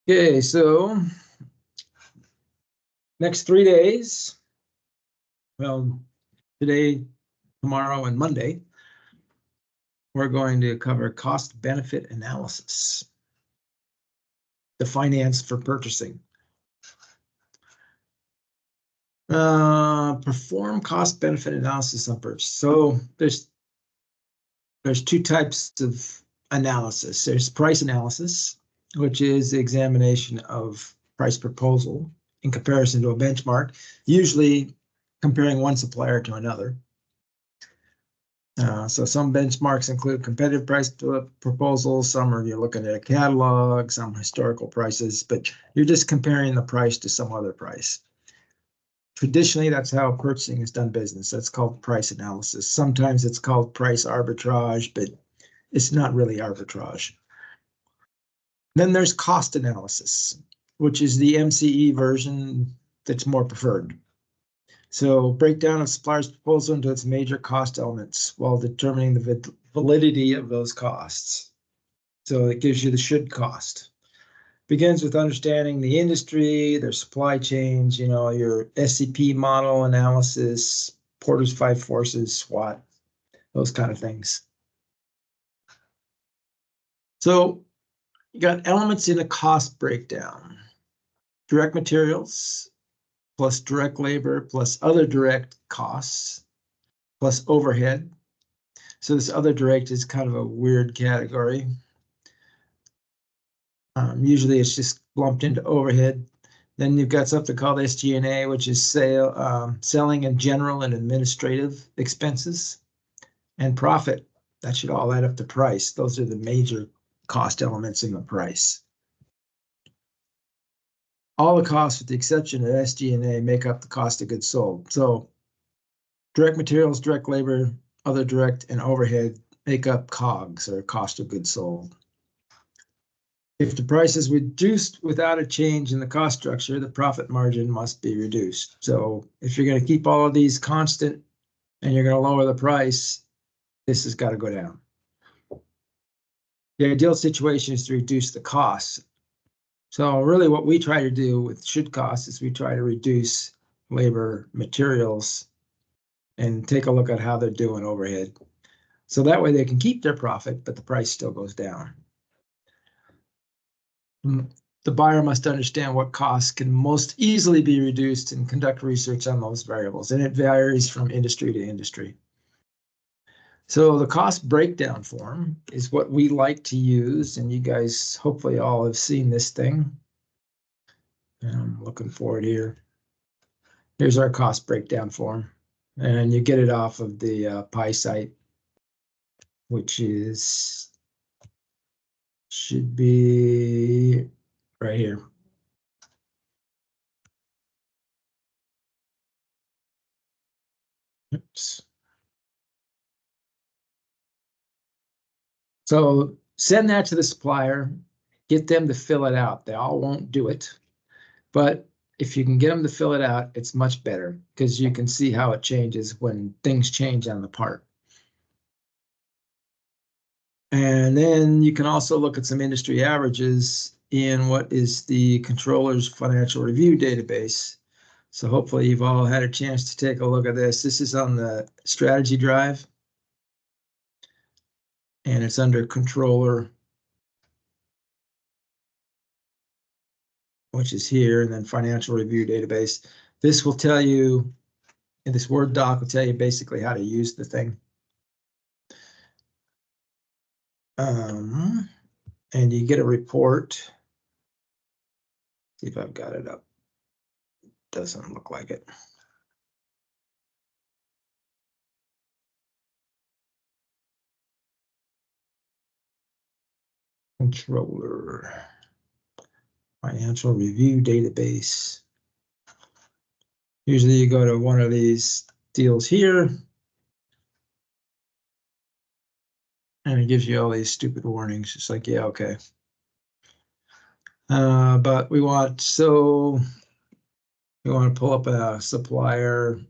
Okay, so next 3 days, well, today, tomorrow, and Monday, we're going to cover cost benefit analysis, the finance for purchasing. Perform cost benefit analysis on purchase. So there's two types of analysis. There's price analysis, which is the examination of price proposal in comparison to a benchmark, usually comparing one supplier to another. So some benchmarks include competitive price proposals, some are you're looking at a catalog, some historical prices, but you're just comparing the price to some other price. Traditionally, that's how purchasing is done business. That's called price analysis. Sometimes it's called price arbitrage, but it's not really arbitrage. Then there's cost analysis, which is the MCE version that's more preferred. So breakdown of supplier's proposal into its major cost elements while determining the validity of those costs. So it gives you the should cost. Begins with understanding the industry, their supply chains, your SCP model analysis, Porter's 5 forces, SWOT, those kind of things. So you got elements in a cost breakdown. Direct materials, plus direct labor, plus other direct costs, plus overhead. So this other direct is kind of a weird category. Usually it's just lumped into overhead. Then you've got something called SG&A, which is selling and general and administrative expenses. And profit, that should all add up to price. Those are the major cost elements in the price. All the costs, with the exception of SG&A, make up the cost of goods sold. So direct materials, direct labor, other direct, and overhead make up COGS, or cost of goods sold. If the price is reduced without a change in the cost structure, the profit margin must be reduced. So if you're going to keep all of these constant and you're going to lower the price, this has got to go down. The ideal situation is to reduce the costs. So really what we try to do with should cost is we try to reduce labor, materials, and take a look at how they're doing overhead. So that way they can keep their profit, but the price still goes down. The buyer must understand what costs can most easily be reduced and conduct research on those variables, and it varies from industry to industry. So the cost breakdown form is what we like to use, and you guys hopefully all have seen this thing. And I'm looking for it here. Here's our cost breakdown form, and you get it off of the Pi site, which should be right here. Oops. So send that to the supplier, get them to fill it out. They all won't do it, but if you can get them to fill it out, it's much better because you can see how it changes when things change on the part. And then you can also look at some industry averages in what is the controller's financial review database. So hopefully you've all had a chance to take a look at this. This is on the strategy drive, and it's under controller, which is here, and then financial review database. This will tell you, in this Word doc will tell you basically how to use the thing. And you get a report. See if I've got it up. Doesn't look like it. Controller, financial review database. Usually you go to one of these deals here, and it gives you all these stupid warnings. It's like, yeah, okay. But we want to pull up a supplier.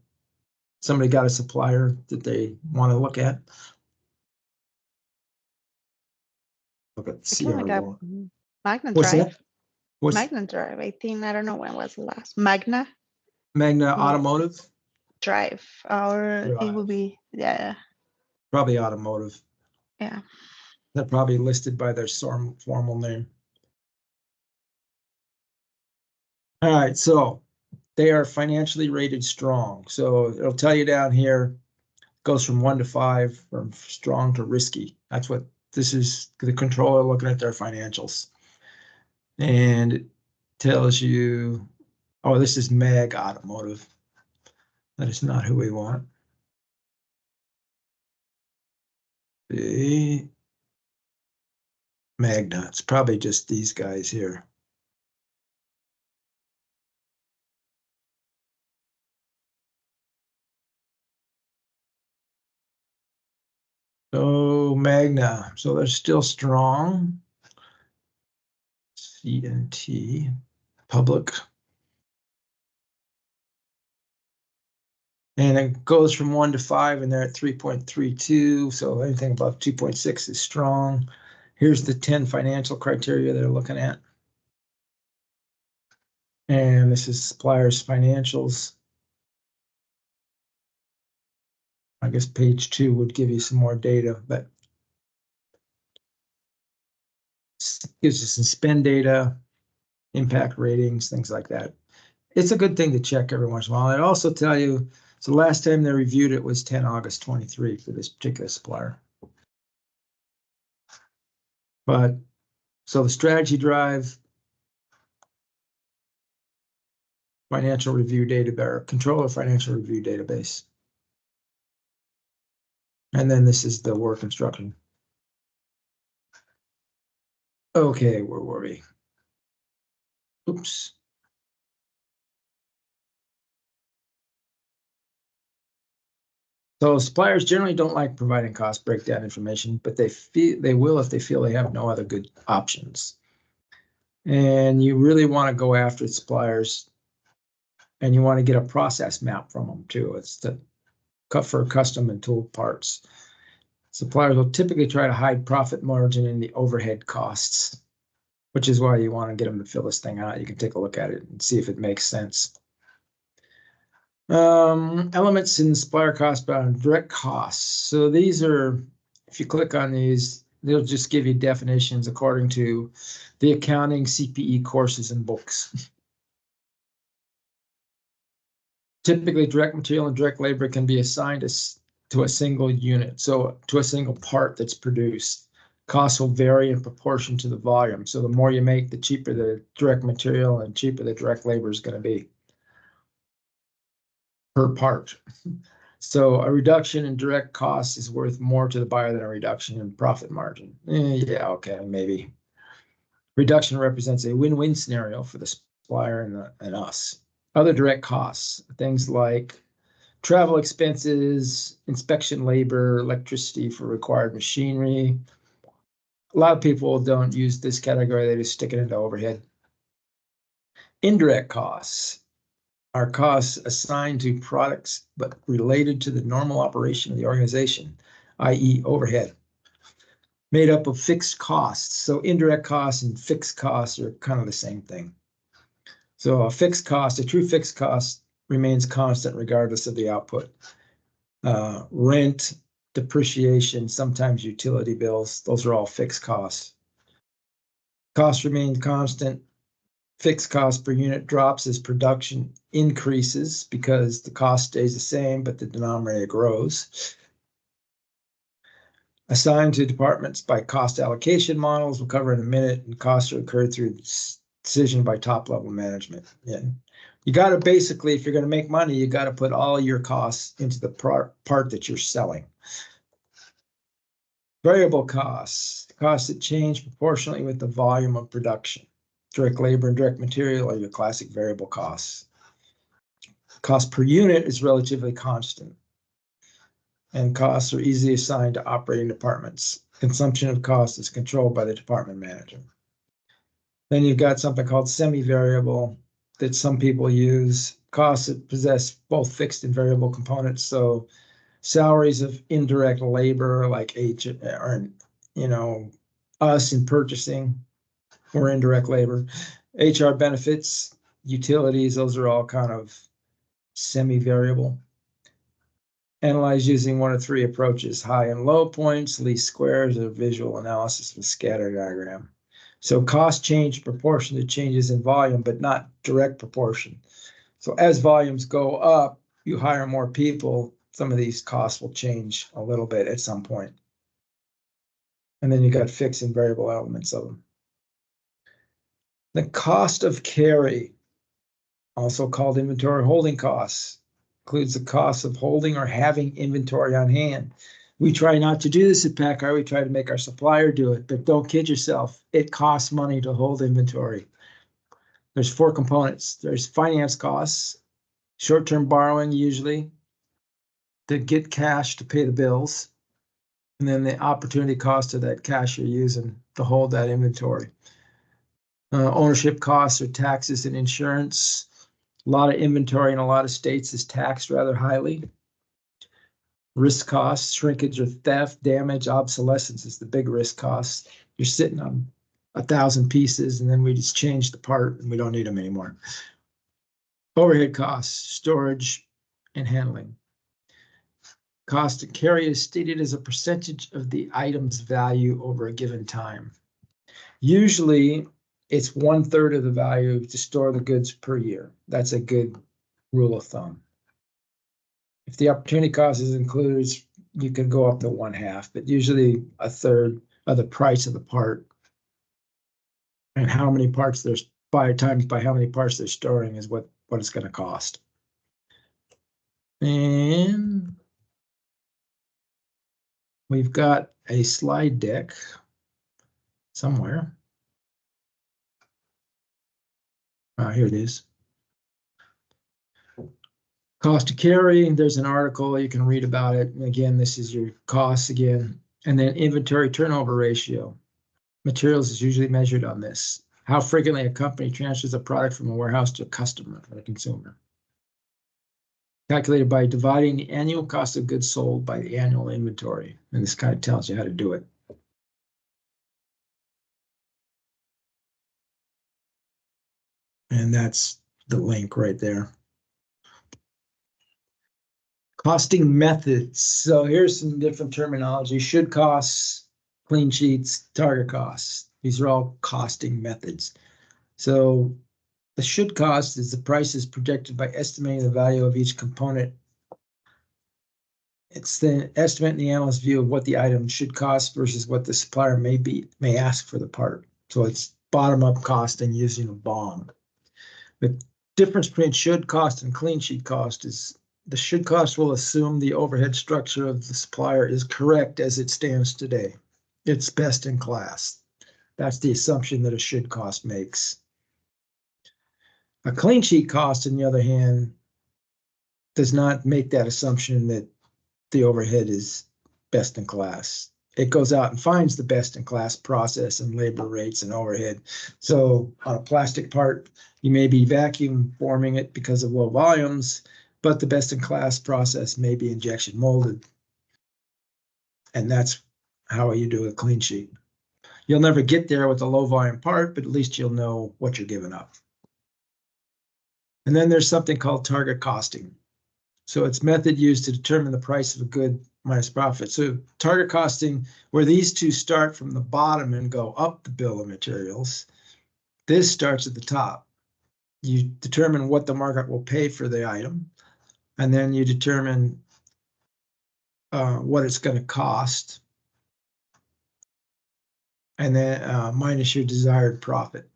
Somebody got a supplier that they want to look at. Look at CRO. I can What's try. that? What's Magna Drive, I think. I don't know when was the last. Magna Magna Yeah. Automotive? Drive, or it will Drive. be, yeah, Probably automotive. yeah. They're probably listed by their formal name. All right, so they are financially rated strong. So it'll tell you down here, goes from 1 to 5, from strong to risky. That's what this is, the controller looking at their financials. And it tells you, oh, this is Mag Automotive. That is not who we want. The Magna, it's probably just these guys here. So Magna, so they're still strong. CNT, public. And it goes from 1 to 5, and they're at 3.32. So anything above 2.6 is strong. Here's the 10 financial criteria they're looking at. And this is suppliers' financials. I guess page 2 would give you some more data, but gives you some spend data, impact ratings, things like that. It's a good thing to check every once in a while. It also tell you, so the last time they reviewed it was 10 August 23 for this particular supplier. But so the strategy drive, financial review database, controller financial review database. And then this is the work instruction. Okay, where were we? Oops. So suppliers generally don't like providing cost breakdown information, but they will if they feel they have no other good options. And you really want to go after suppliers, and you want to get a process map from them too. It's to cut for custom and tool parts. Suppliers will typically try to hide profit margin in the overhead costs, which is why you want to get them to fill this thing out. You can take a look at it and see if it makes sense. Elements in supplier cost bound, direct costs. So these are, if you click on these, they'll just give you definitions according to the accounting CPE courses and books. Typically, direct material and direct labor can be assigned to a single unit, so to a single part that's produced. Costs will vary in proportion to the volume. So the more you make, the cheaper the direct material and cheaper the direct labor is going to be per part. So a reduction in direct costs is worth more to the buyer than a reduction in profit margin. Yeah, okay, maybe. Reduction represents a win-win scenario for the supplier and us. Other direct costs, things like travel expenses, inspection labor, electricity for required machinery. A lot of people don't use this category, they just stick it into overhead. Indirect costs are costs assigned to products but related to the normal operation of the organization, i.e. overhead, made up of fixed costs. So indirect costs and fixed costs are kind of the same thing. So a fixed cost, a true fixed cost, remains constant regardless of the output. Rent, depreciation, sometimes utility bills, those are all fixed costs. Cost remains constant. Fixed cost per unit drops as production increases because the cost stays the same, but the denominator grows. Assigned to departments by cost allocation models, we'll cover in a minute, and costs are incurred through decision by top level management. Yeah. You got to basically, if you're going to make money, you got to put all your costs into the part that you're selling. Variable costs that change proportionally with the volume of production. Direct labor and direct material are your classic variable costs. Cost per unit is relatively constant, and costs are easily assigned to operating departments. Consumption of cost is controlled by the department manager. Then you've got something called semi-variable that some people use. Costs that possess both fixed and variable components. So salaries of indirect labor, like us in purchasing, or indirect labor, HR benefits, utilities, those are all kind of semi-variable. Analyze using one of three approaches: high and low points, least squares, or visual analysis with scatter diagram. So cost change proportion to changes in volume, but not direct proportion. So as volumes go up, you hire more people, some of these costs will change a little bit at some point. And then you got fixed and variable elements of them. The cost of carry, also called inventory holding costs, includes the cost of holding or having inventory on hand. We try not to do this at PACCAR. We try to make our supplier do it, but don't kid yourself. It costs money to hold inventory. There's four components. There's finance costs, short-term borrowing usually, to get cash to pay the bills, and then the opportunity cost of that cash you're using to hold that inventory. Ownership costs or taxes and insurance. A lot of inventory in a lot of states is taxed rather highly. Risk costs, shrinkage or theft, damage, obsolescence is the big risk cost. You're sitting on 1,000 pieces and then we just change the part and we don't need them anymore. Overhead costs, storage and handling. Cost to carry is stated as a percentage of the item's value over a given time. Usually it's 1/3 of the value to store the goods per year. That's a good rule of thumb. If the opportunity cost is included, you can go up to 1/2, but usually 1/3 of the price of the part. And how many parts there's times by how many parts they're storing is what it's going to cost. And we've got a slide deck somewhere. Here it is. Cost to carry, there's an article, you can read about it. And again, this is your costs again. And then inventory turnover ratio. Materials is usually measured on this. How frequently a company transfers a product from a warehouse to a customer or a consumer. Calculated by dividing the annual cost of goods sold by the annual inventory. And this kind of tells you how to do it. And that's the link right there. Costing methods. So here's some different terminology. Should costs, clean sheets, target costs. These are all costing methods. So the should cost is the price is projected by estimating the value of each component. It's the estimate in the analyst's view of what the item should cost versus what the supplier may ask for the part. So it's bottom-up costing using a BOM. The difference between should cost and clean sheet cost is the should cost will assume the overhead structure of the supplier is correct as it stands today. It's best in class. That's the assumption that a should cost makes. A clean sheet cost, on the other hand, does not make that assumption that the overhead is best in class. It goes out and finds the best in class process and labor rates and overhead. So on a plastic part, you may be vacuum forming it because of low volumes, but the best in class process may be injection molded. And that's how you do a clean sheet. You'll never get there with a low volume part, but at least you'll know what you're giving up. And then there's something called target costing. So it's method used to determine the price of a good minus profit. So target costing, where these two start from the bottom and go up the bill of materials, this starts at the top. You determine what the market will pay for the item, and then you determine what it's going to cost, and then minus your desired profit.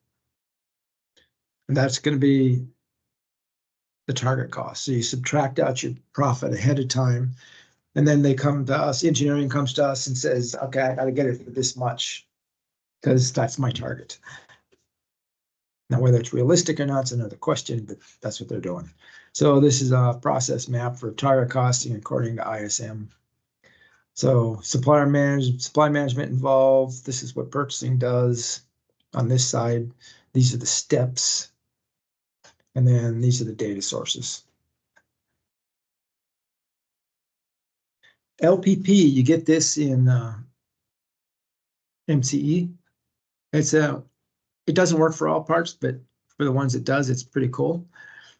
And that's going to be the target cost. So you subtract out your profit ahead of time, and then they come to us, engineering comes to us and says, okay, I got to get it for this much because that's my target. Now, whether it's realistic or not is another question, but that's what they're doing. So this is a process map for target costing according to ISM. So supply management involved. This is what purchasing does on this side. These are the steps. And then these are the data sources. LPP, you get this in MCE. It doesn't work for all parts, but for the ones it does, it's pretty cool.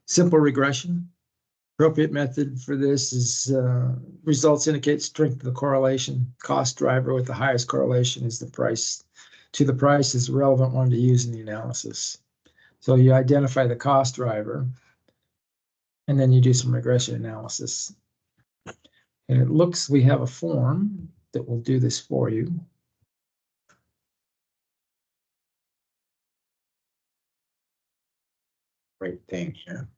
Simple regression. Appropriate method for this is results indicate strength of the correlation. Cost driver with the highest correlation is the price to the price is the relevant one to use in the analysis. So you identify the cost driver, and then you do some regression analysis. And it looks we have a form that will do this for you. Great thing here.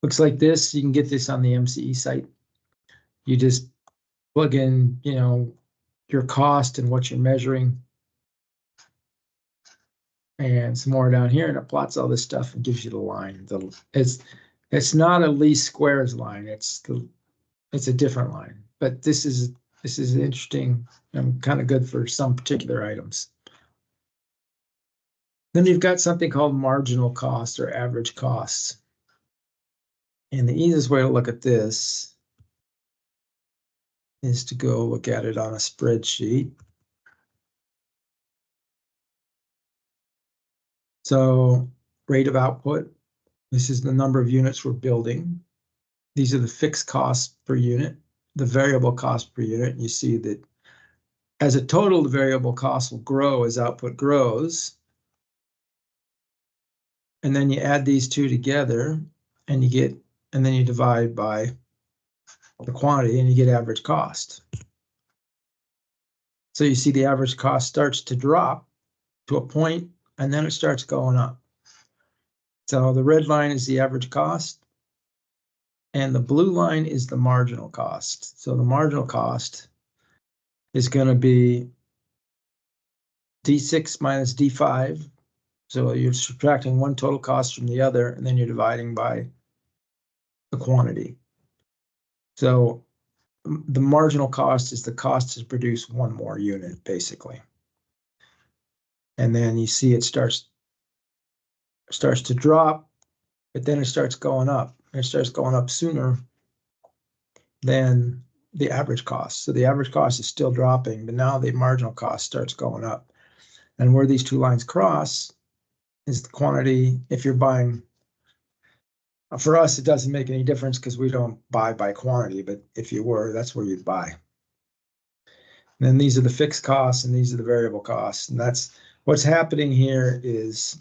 Looks like this. You can get this on the MCE site. You just plug in, you know, your cost and what you're measuring, and some more down here, and it plots all this stuff and gives you the line. It's not a least squares line. It's a different line. But this is interesting and kind of good for some particular items. Then you've got something called marginal cost or average costs. And the easiest way to look at this is to go look at it on a spreadsheet. So rate of output, this is the number of units we're building. These are the fixed costs per unit, the variable cost per unit. And you see that as a total, the variable cost will grow as output grows. And then you add these two together and then you divide by the quantity and you get average cost. So you see the average cost starts to drop to a point and then it starts going up. So the red line is the average cost and the blue line is the marginal cost. So the marginal cost is going to be D6 minus D5. So you're subtracting one total cost from the other, and then you're dividing by the quantity. So the marginal cost is the cost to produce one more unit, basically. And then you see it starts to drop, but then it starts going up. It starts going up sooner than the average cost. So the average cost is still dropping, but now the marginal cost starts going up. And where these two lines cross is the quantity. If you're buying, for us, it doesn't make any difference because we don't buy by quantity, but if you were, that's where you'd buy. And then these are the fixed costs and these are the variable costs. And that's what's happening here is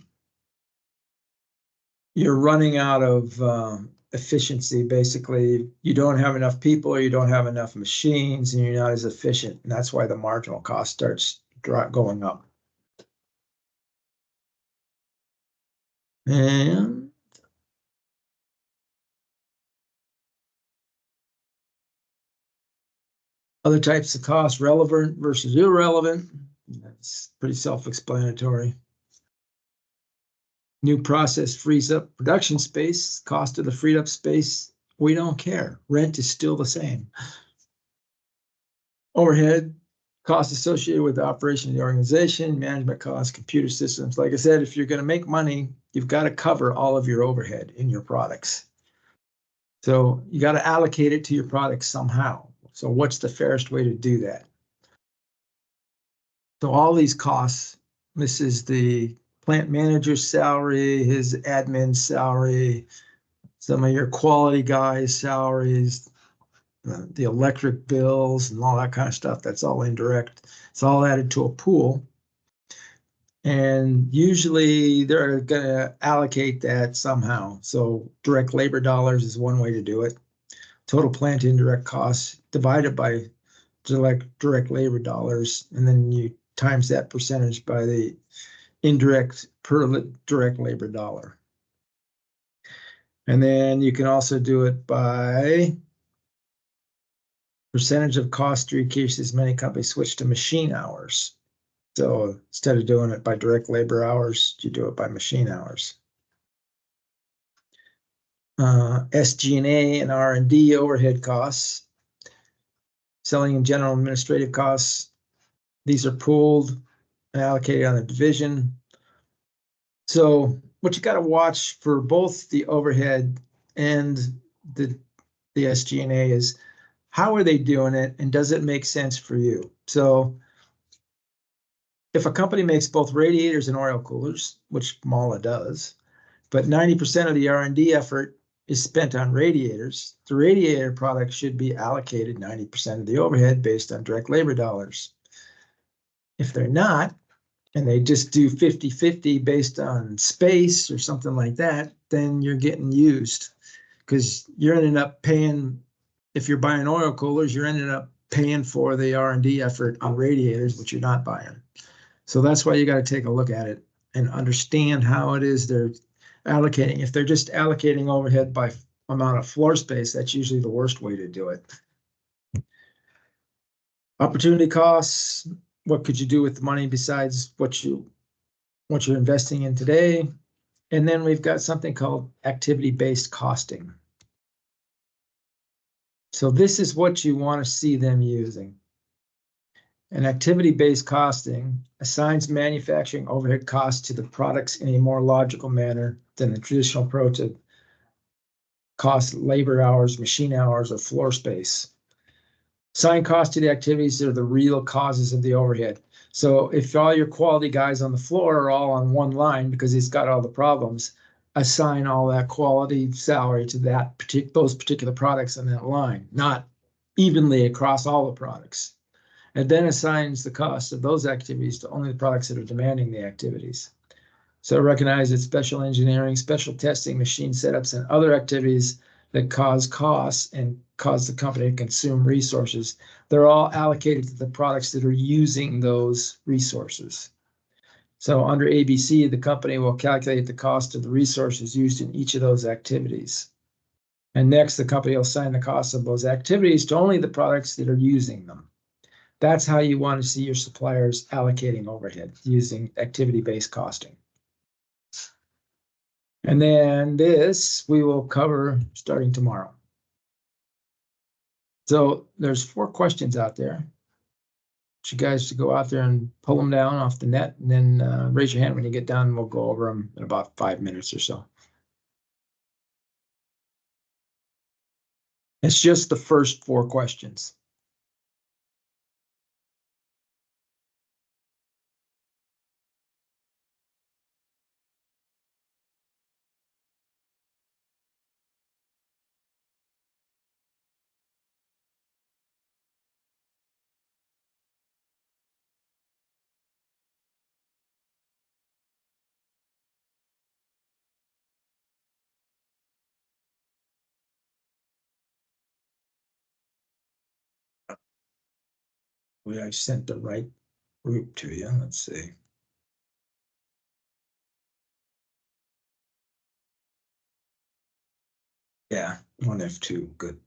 you're running out of efficiency. Basically, you don't have enough people or you don't have enough machines and you're not as efficient. And that's why the marginal cost starts going up. And other types of costs, relevant versus irrelevant. That's pretty self-explanatory. New process frees up production space. Cost of the freed up space, we don't care. Rent is still the same. Overhead, costs associated with the operation of the organization, management costs, computer systems. Like I said, if you're going to make money, you've got to cover all of your overhead in your products. So you got to allocate it to your products somehow. So what's the fairest way to do that? So all these costs, this is the plant manager's salary, his admin salary, some of your quality guys' salaries, the electric bills and all that kind of stuff. That's all indirect. It's all added to a pool. And usually they're going to allocate that somehow. So direct labor dollars is one way to do it. Total plant indirect costs divided by direct labor dollars, and then you times that percentage by the indirect per direct labor dollar. And then you can also do it by percentage of cost to cases many companies switch to machine hours. So instead of doing it by direct labor hours, you do it by machine hours. SG&A and R&D overhead costs, selling and general administrative costs. These are pooled and allocated on a division. So what you got to watch for both the overhead and the SG&A is how are they doing it and does it make sense for you? So if a company makes both radiators and oil coolers, which Mala does, but 90% of the R&D effort is spent on radiators, the radiator product should be allocated 90% of the overhead based on direct labor dollars. If they're not, and they just do 50-50 based on space or something like that, then you're getting used, because you're ending up paying, if you're buying oil coolers, you're ending up paying for the R&D effort on radiators, which you're not buying. So that's why you got to take a look at it and understand how it is they're allocating. If they're just allocating overhead by amount of floor space, that's usually the worst way to do it. Opportunity costs, what could you do with the money besides what you're investing in today? And then we've got something called activity-based costing. So this is what you want to see them using. An activity-based costing assigns manufacturing overhead costs to the products in a more logical manner than the traditional approach of cost labor hours, machine hours, or floor space. Assign cost to the activities that are the real causes of the overhead. So if all your quality guys on the floor are all on one line because he's got all the problems, assign all that quality salary to those particular products on that line, not evenly across all the products. And then assigns the cost of those activities to only the products that are demanding the activities. So recognize that special engineering, special testing, machine setups, and other activities that cause costs and cause the company to consume resources, they're all allocated to the products that are using those resources. So under ABC, the company will calculate the cost of the resources used in each of those activities. And next, the company will assign the cost of those activities to only the products that are using them. That's how you want to see your suppliers allocating overhead using activity-based costing. And then this we will cover starting tomorrow. So there's 4 questions out there. I want you guys to go out there and pull them down off the net, and then raise your hand when you get done, and we'll go over them in about 5 minutes or so. It's just the first 4 questions. I sent the right group to you. Let's see. Yeah, 1F2, good.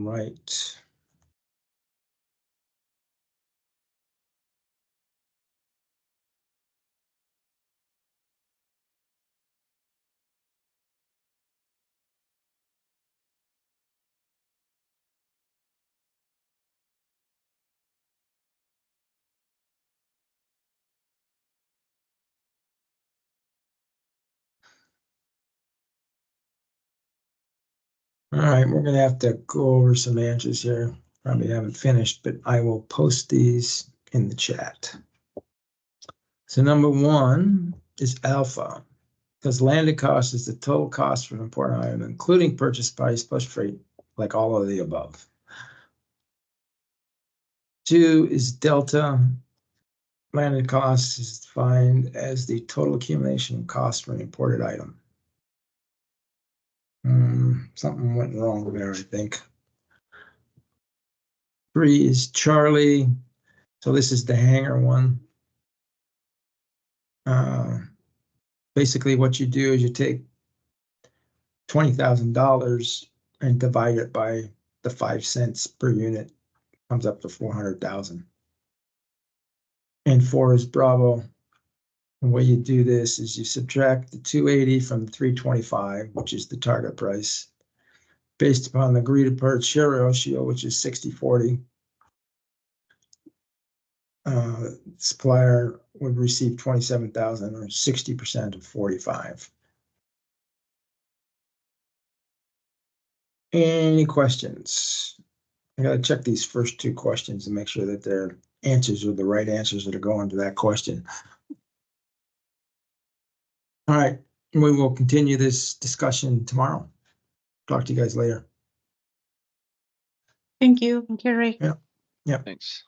right. All right, we're gonna have to go over some answers here. Probably haven't finished, but I will post these in the chat. So number 1 is alpha, because landed cost is the total cost for an important item, including purchase price plus freight, like all of the above. 2 is delta. Landed cost is defined as the total accumulation of cost for an imported item. Something went wrong there, I think. 3 is Charlie. So this is the hanger one. Basically what you do is you take $20,000 and divide it by the 5 cents per unit, comes up to 400,000. And 4 is Bravo. The way you do this is you subtract the 280 from the 325, which is the target price, based upon the agreed upon share ratio, which is 60-40. Supplier would receive 27,000 or 60% of 45. Any questions? I gotta check these first 2 questions and make sure that their answers are the right answers that are going to that question. All right, we will continue this discussion tomorrow. Talk to you guys later. Thank you, Rick. Yeah. Thanks.